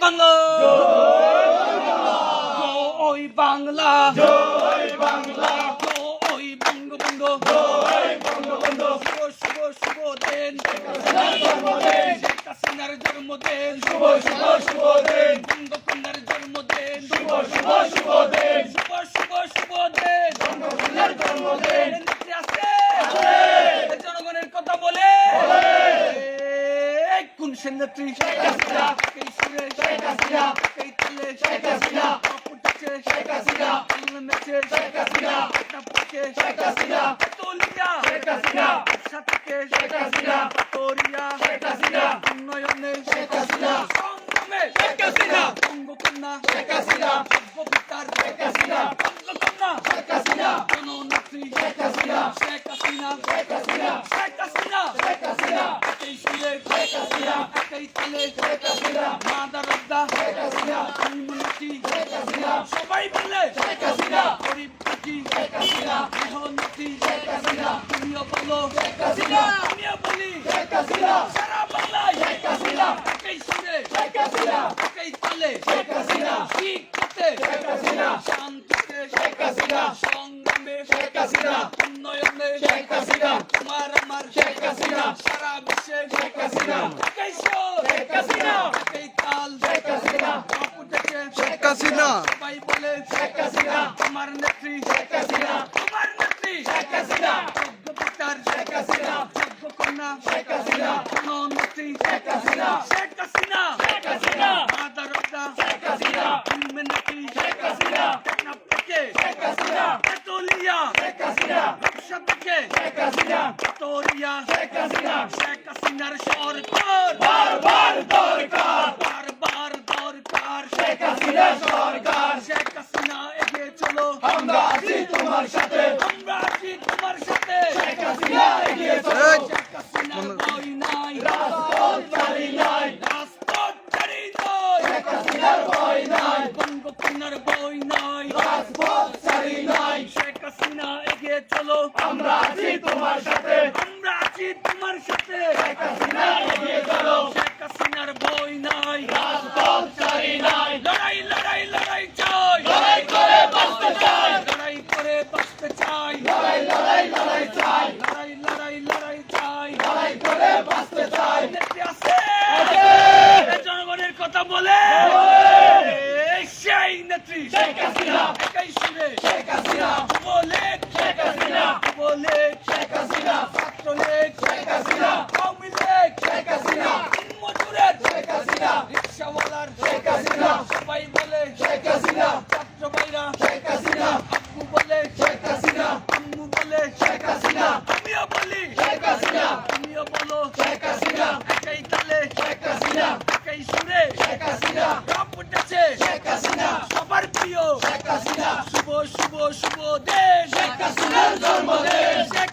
বাংলা, জয় বাংলা, জয় বাংলা, জয় বঙ্গবন্ধু, জয় বঙ্গবন্ধু, শুভ শুভ শুভ দিন, জন্মদিন, শেখ হাসিনার জন্মদিন, শুভ শুভ শুভ দিন, বঙ্গকন্যার জন্মদিন, শুভ শুভ শুভ দিন, শুভ শুভ শুভ দিন, বঙ্গবন্ধুর জন্মদিন, নেত্রী আছে, আছে, জনগণের কথা বলে, এই কোন সে নেত্রী? শেখ হাসিনা, এই সুরে শেখ হাসিনা, এই তালে শেখ হাসিনা, উঠেছে শেখ হাসিনা, নেমেছে শেখ হাসিনা, পক্ষে শেখ হাসিনা, তোলিয়া শেখ হাসিনা, সাথে শেখ হাসিনা, তোরিয়া শেখ হাসিনা, উন্নয়নে শেখ হাসিনা, সংগ্রামে শেখ হাসিনা, বঙ্গকন্যা শেখ হাসিনা, সভ্যবিতার শেখ হাসিনা, বঙ্গকন্যা শেখ হাসিনা, জননেত্রী শেখ হাসিনা, শেখ হাসিনা, শেখ হাসিনা, শেখ হাসিনা, শেখ হাসিনা, এই সুরে শেখ হাসিনা, এই তালে শেখ হাসিনা, মাদার রব্দা শেখ হাসিনা, ইমুনিটি শেখ হাসিনা, সবাই বলে শেখ হাসিনা, গরিব দুঃখী শেখ হাসিনা, মেহনতি শেখ হাসিনা, তুমিও বলো শেখ হাসিনা, আমিও বলি শেখ হাসিনা, সারা বাংলায় শেখ হাসিনা, এই সুরে শেখ হাসিনা, এই তালে শেখ হাসিনা, শিক্ষাতে শেখ হাসিনা, শান্তিতে শেখ হাসিনা, সংগ্রামে শেখ হাসিনা, উন্নয়নে শেখ হাসিনা, তোমার আমার শেখ হাসিনা, সারা বিশ্বে শেখ হাসিনা, এই সুর শেখ হাসিনা, এই তাল শেখ হাসিনা, উঠেছে শেখ হাসিনা, সবাই বলে শেখ হাসিনা, তোমার নেত্রী শেখ হাসিনা, তোমার নেত্রী শেখ হাসিনা, সভ্যবিতার শেখ হাসিনা, সভ্যকন্যা শেখ হাসিনা, জননেত্রী শেখ হাসিনা, শেখ হাসিনা শেখ হাসিনা, মাদার রব্দা শেখ হাসিনা, ইমুনিটি শেখ হাসিনা, টেকনাফ থেকে শেখ হাসিনা, তেতুলিয়া শেখ হাসিনা, রূপসা থেকে শেখ হাসিনা, তোরিয়া শেখ হাসিনা, শেখ হাসিনার সরকার বারবার দরকার, বারবার দরকার শেখ হাসিনা সরকার, শেখ হাসিনা এগিয়ে চলো আমরা আছি তোমার সাথে, আমরা আছি তোমার সাথে শেখ হাসিনা এগিয়ে চলো, শেখ হাসিনার বই নাই রাজপথ ছাড়ি নাই, রাজপথ ছাড়ি নাই শেখ হাসিনার ভয় নাই, বঙ্গকন্যার বই নাই রাজপথ ছাড়ি নাই, শেখ হাসিনা এগিয়ে চলো আমরা আছি তোমার সাথে, আমরা আছি তোমার সাথে শেখ হাসিনা এগিয়ে চলো, শেখ হাসিনার বই নাই রাজপথ ছাড়ি নাই, লড়াই লড়াই লড়াই চাই লড়াই করে বাঁচতে চাই, লড়াই করে বাঁচতে চাই লড়াই লড়াই লড়াই চাই, লড়াই লড়াই লড়াই চাই লড়াই করে বাঁচতে চাই, নেত্রী আছে আছে, এই জনগণের কথা বলে এই সেই নেত্রী শেখ হাসিনা, একাই সুরে শেখ হাসিনা, বলে শেখ হাসিনা, বলে শেখ হাসিনা, ছাত্রলীগ শেখ হাসিনা, আওয়ামী লীগ শেখ হাসিনা, মজুরের শেখ হাসিনা, রিক্সাওয়ালার শেখ হাসিনা, সবাই বলে শেখ হাসিনা, ছাত্র ভাইরা শেখ হাসিনা, আব্বু বলে শেখ হাসিনা, আম্মু বলে শেখ হাসিনা, আমিও বলি শেখ হাসিনা, তুমিও বলো শেখ হাসিনা, একাই তালে শেখ হাসিনা, একাই সুরে শেখ হাসিনা, কাপ উঠেছে শেখ হাসিনা, সবার প্রিয় শেখ হাসিনা, শুভ শুভ শুভ দেশ শেখ হাসিনার জন্মদিন, শেখ